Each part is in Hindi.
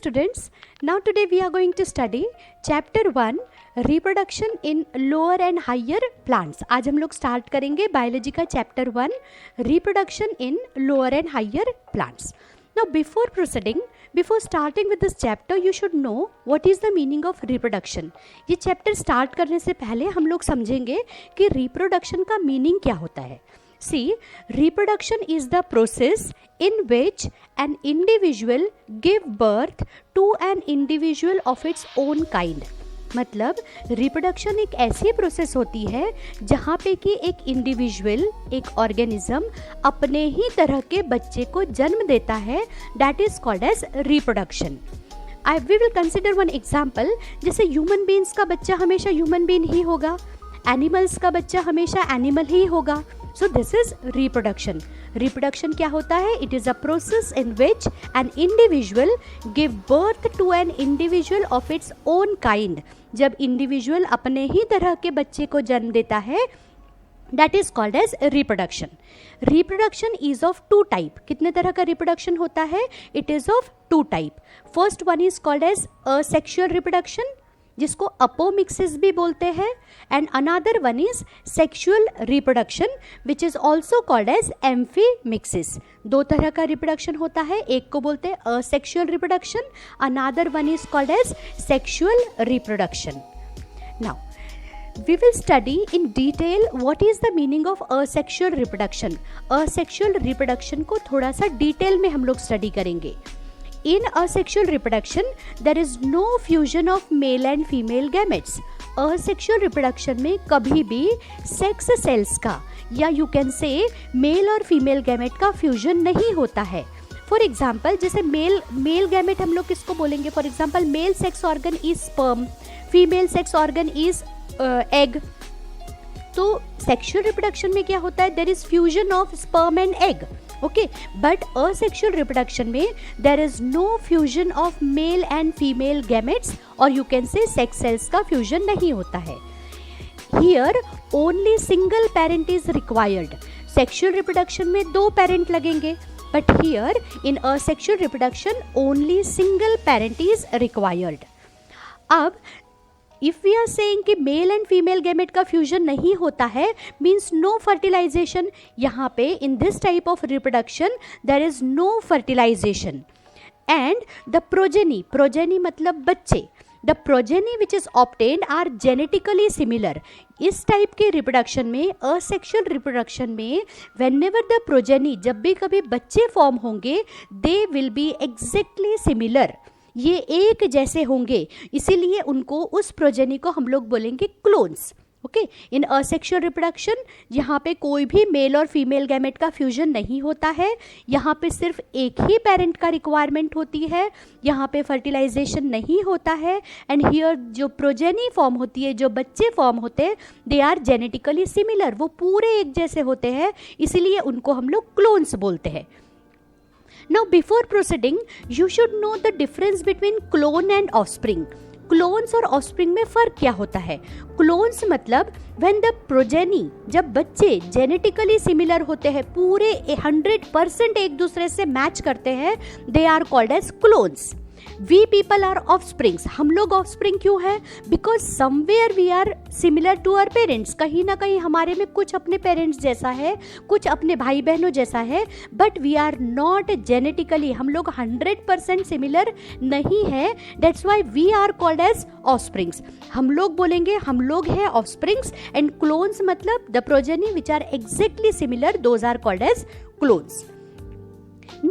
students, now today we are going to study chapter 1 reproduction in lower and higher plants. आज हम लोग start करेंगे biology का chapter 1 reproduction in lower and higher plants. Now before proceeding, before starting with this chapter, you should know what is the meaning of reproduction. ये chapter start करने से पहले हम लोग समझेंगे कि reproduction का meaning क्या होता है. See, reproduction is the process in which an individual give birth to an individual of its own kind. मतलब रिप्रोडक्शन एक ऐसी प्रोसेस होती है जहाँ पे कि एक इंडिविजुअल, एक ऑर्गेनिज्म अपने ही तरह के बच्चे को जन्म देता है. That is called as reproduction. We will consider one example. जैसे ह्यूमन बीइंग्स का बच्चा हमेशा ह्यूमन बीइंग ही होगा, एनिमल्स का बच्चा हमेशा एनिमल ही होगा. So this is reproduction. Reproduction क्या होता है? It is a process in which an individual give birth to an individual of its own kind. जब individual अपने ही तरह के बच्चे को जन्म देता है, that is called as reproduction. Reproduction is of two type. कितने तरह का reproduction होता है? It is of two type. First one is called as asexual reproduction, जिसको अपोमिक्सिस भी बोलते हैं, and another one is sexual reproduction which is also called as amphimixis. दो तरह का रिप्रोडक्शन होता है, एक को बोलते हैं asexual reproduction, another one is called as sexual reproduction. Now we will study in detail what is the meaning of asexual reproduction. asexual reproduction को थोड़ा सा डिटेल में हम लोग स्टडी करेंगे. In asexual reproduction, there is no fusion of male and female gametes. Asexual reproduction में कभी भी सेक्स सेल्स का या यू कैन से मेल और फीमेल गैमेट का फ्यूजन नहीं होता है. फॉर एग्जाम्पल, जैसे मेल गैमेट हम लोग किसको बोलेंगे? For example, male sex organ is sperm, female sex organ is egg. तो सेक्सुअल रिप्रोडक्शन में क्या होता है? There is fusion of sperm and egg. Okay, but asexual reproduction में there is no fusion of male and female gametes, और you can say sex cells का फ्यूजन नहीं होता है. Here only single parent is required. Sexual reproduction में दो पेरेंट लगेंगे, but here in asexual reproduction only single parent is required. अब इफ वी आर सेइंग कि मेल एंड फीमेल गैमेट का फ्यूजन नहीं होता है, मीन्स नो फर्टिलाइजेशन. यहाँ पे in this type of reproduction there is no fertilization. And the progeny मतलब बच्चे, the progeny which is obtained are genetically similar. इस टाइप के रिप्रोडक्शन में, असेक्सुअल रिप्रोडक्शन में, व्हेनेवर द प्रोजेनी, जब भी कभी बच्चे फॉर्म होंगे, they will be exactly similar. ये एक जैसे होंगे, इसीलिए उनको, उस प्रोजेनी को हम लोग बोलेंगे क्लोन्स. ओके, इन असेक्सुअल रिप्रोडक्शन यहाँ पे कोई भी मेल और फीमेल गैमेट का फ्यूजन नहीं होता है. यहाँ पे सिर्फ एक ही पेरेंट का रिक्वायरमेंट होती है. यहाँ पे फर्टिलाइजेशन नहीं होता है. एंड हियर जो प्रोजेनी फॉर्म होती है, जो बच्चे फॉर्म होते हैं, दे आर जेनेटिकली सिमिलर. वो पूरे एक जैसे होते हैं, इसीलिए उनको हम लोग क्लोन्स बोलते हैं. Now before proceeding, you should know the difference between clone and offspring. Clones और offspring में फ़र्क क्या होता है? Clones मतलब when the progeny, जब बच्चे जेनेटिकली सिमिलर होते हैं, पूरे 100% एक दूसरे से मैच करते हैं, they are called as clones. We people are offsprings. हम लोग offspring क्यों है? Because somewhere we are similar to our parents. कहीं ना कहीं हमारे में कुछ अपने पेरेंट्स जैसा है, कुछ अपने भाई बहनों जैसा है, but we are not genetically, हम लोग 100% similar नहीं है. That's why we are called as offsprings. हम लोग बोलेंगे हम लोग हैं offsprings, and clones मतलब the progeny which are exactly similar, those are called as clones.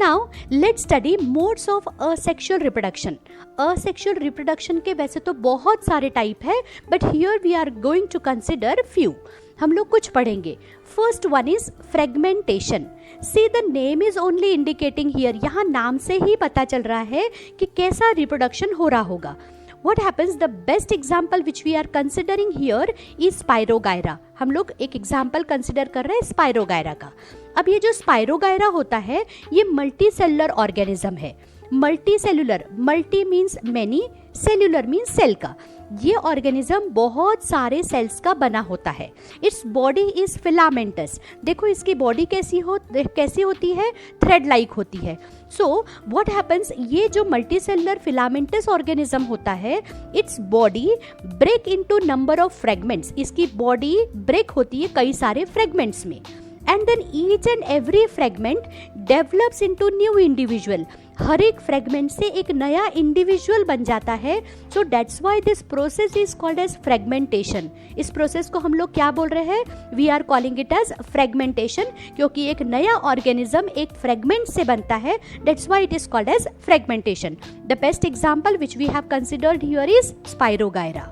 Now let's study modes of asexual reproduction. Asexual reproduction के वैसे तो बहुत सारे टाइप है, but here we are going to consider few. हम लोग कुछ पढ़ेंगे. First one is fragmentation. See, the name is only indicating here. यहाँ नाम से ही पता चल रहा है कि कैसा रिप्रोडक्शन हो रहा होगा. What happens? The best example which we are considering here is Spirogyra. हम लोग एक एग्जाम्पल कंसिडर कर रहे हैं स्पाइरोगायरा का. अब ये जो स्पाइरोगायरा होता है, ये मल्टी सेलुलर ऑर्गेनिज्म है. Multi cellular, multi means many, cellular means cell का. ये ऑर्गेनिज्म बहुत सारे सेल्स का बना होता है। Its body is filamentous. देखो इसकी बॉडी कैसी होती है, थ्रेड लाइक होती है। सो व्हाट हैपन्स, ये जो मल्टीसेलुलर फिलामेंटस ऑर्गेनिज्म होता है, its body break into number of fragments. इसकी बॉडी ब्रेक होती है कई सारे फ्रेगमेंट्स में, and then each and every fragment develops into new individual. हर एक फ्रेगमेंट से एक नया इंडिविजुअल बन जाता है। So that's why this process is called as fragmentation. इस प्रोसेस को हम लोग क्या बोल रहे हैं, we are calling it as fragmentation, क्योंकि एक नया ऑर्गेनिज्म एक फ्रेगमेंट से बनता है। That's why it is called as fragmentation. The best example which we have considered here is spirogyra.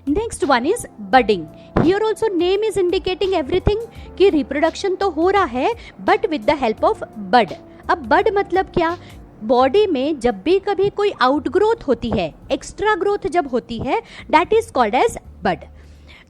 Next one is budding. Here also name is indicating everything कि रिप्रोडक्शन तो हो रहा है but with the help of bud. अब बड मतलब क्या, बॉडी में जब भी कभी कोई आउटग्रोथ होती है, एक्स्ट्रा ग्रोथ जब होती है, that is called as bud.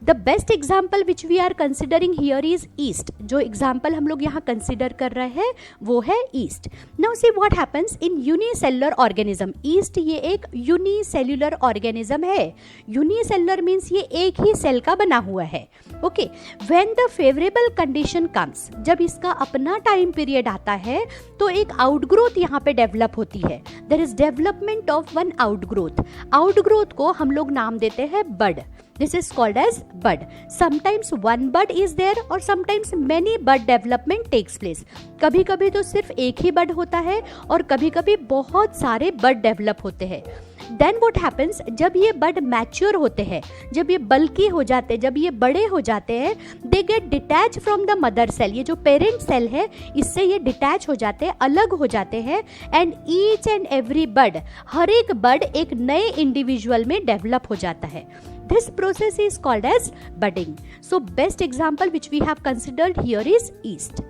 The best example which we are considering here is yeast. जो एग्जाम्पल हम लोग यहाँ कंसिडर कर रहे हैं वो है yeast. Now see what happens in unicellular organism. Yeast ये एक यूनिसेल्युलर ऑर्गेनिज्म है. यूनिसेलुलर मीन्स ये एक ही सेल का बना हुआ है. Okay, when the favourable condition comes, जब इसका अपना टाइम पीरियड आता है तो एक आउटग्रोथ यहाँ पे डेवलप होती है. There is development of one outgrowth. Outgrowth को हम लोग नाम देते हैं बड. This is called as bud. Sometimes one bud is there or sometimes many bud development takes place. कभी कभी तो सिर्फ एक ही बड होता है और कभी कभी बहुत सारे बड डेवलप होते हैं. Then what happens, जब ये बड मैच्योर होते हैं, जब ये बल्की हो जाते हैं, जब ये बड़े हो जाते हैं, they get detached from the mother cell. ये जो पेरेंट सेल है इससे ये डिटैच हो जाते हैं, अलग हो जाते हैं. एंड ईच एंड एवरी बड, हर एक बड एक नए इंडिविजुअल में डेवलप हो जाता है. This process is called as budding. So best example which we have considered here is yeast.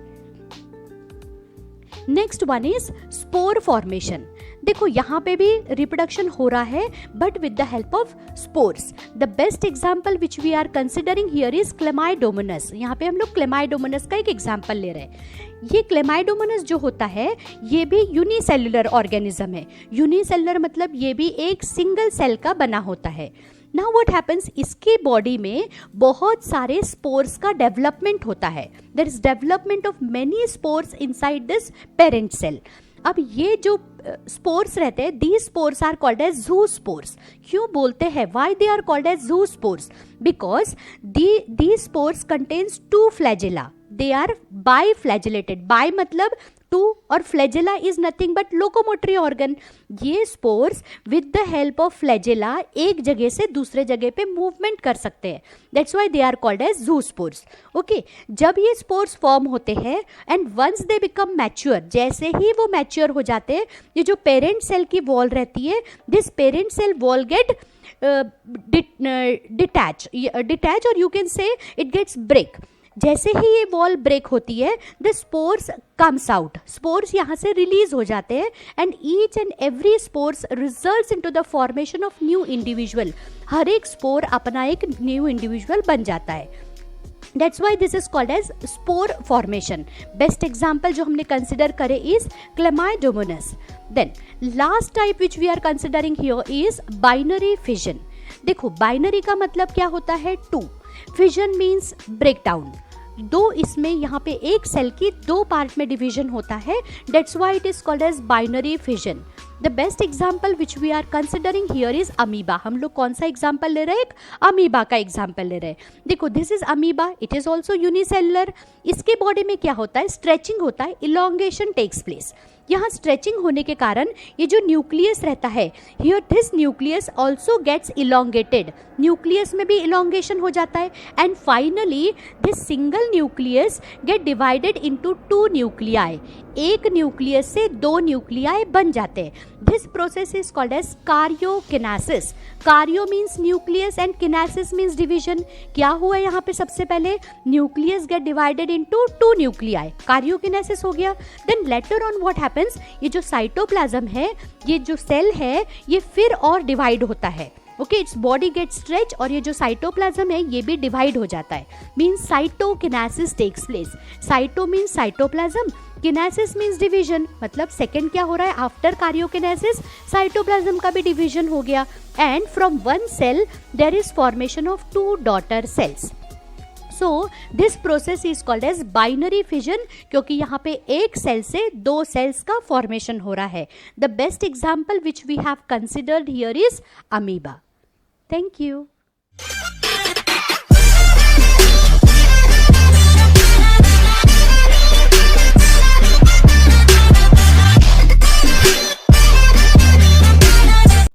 Next one is spore formation. देखो यहाँ पे भी रिप्रोडक्शन हो रहा है but with the help of spores. The best example which we are considering here is chlamydomonas. यहाँ पे हम लोग क्लेमाइडोमोनस का एक एग्जाम्पल ले रहे हैं. ये क्लेमाइडोमोनस जो होता है ये भी यूनिसेल्युलर ऑर्गेनिज्म है. यूनिसेल्युलर मतलब ये भी एक सिंगल सेल का बना होता है. नाउ व्हाट हैपेंस, इसके बॉडी में बहुत सारे स्पोर्स का डेवलपमेंट होता है. There is development of many spores inside this parent cell. अब ये जो स्पोर्स रहते हैं, these spores are called as zoospores. क्यों बोलते हैं, why they are called as zoospores? Because these spores contains two flagella. They are biflagellated. Bi मतलब टू और flagella is nothing but locomotory organ. ये spores with the help of flagella एक जगह से दूसरे जगह पे मूवमेंट कर सकते हैं. That's why they are called as zoospores. Okay, जब ये स्पोर्स फॉर्म होते हैं and once they become mature, जैसे ही वो मैच्योर हो जाते हैं, ये जो पेरेंट सेल की वॉल रहती है, this parent cell wall get detach और you can say it gets break. जैसे ही ये वॉल ब्रेक होती है, the spores comes out. Spores यहाँ से रिलीज हो जाते हैं and each and every spores results into the formation of new individual. हर एक स्पोर अपना एक न्यू इंडिविजुअल बन जाता है. That's why this is called as spore formation. Best example जो हमने consider करे is Chlamydomonas. Then last type which we are considering here is binary fission. देखो binary का मतलब क्या होता है, two. Fission means breakdown. दो, इसमें यहाँ पे एक सेल की दो पार्ट में डिवीजन होता है. That's why it is called as binary fission. The best example which we are considering here is amoeba. हम लोग कौन सा एग्जाम्पल ले रहे हैं, एक अमीबा का एग्जाम्पल ले रहे हैं. देखो this is amoeba, it is also unicellular. इसके बॉडी में क्या होता है, स्ट्रेचिंग होता है, इलोंगेशन टेक्स प्लेस. यहाँ स्ट्रेचिंग होने के कारण ये जो न्यूक्लियस रहता है, here this nucleus also gets elongated. Nucleus में भी इलोंगेशन हो जाता है and finally this single nucleus get divided into two nuclei. एक न्यूक्लियस से दो न्यूक्लियाई बन जाते हैं. This process is called as कार्योकिनेसिस. कार्यो means nucleus and kinesis means division. क्या हुआ यहाँ पे, सबसे पहले nucleus get divided into two nuclei, karyokinesis हो गया. Then later on what happens, ये जो साइटोप्लाज्म है, ये जो सेल है, ये फिर और डिवाइड होता है. Okay, its body get stretch और ये जो साइटोप्लाज्म है ये भी डिवाइड हो जाता है, means cytokinesis takes place. Cyto means cytoplasm, kinesis means division, मतलब सेकंड क्या हो रहा है आफ्टर कार्योकिनेसिस, साइटोप्लाज्म का भी डिवीजन हो गया। And from one cell there is formation of 2 daughter cells. So this process is called as binary fission, क्योंकि यहाँ पे एक सेल से 2 सेल्स का फॉर्मेशन हो रहा है। The best example which we have considered here is amoeba. Thank you.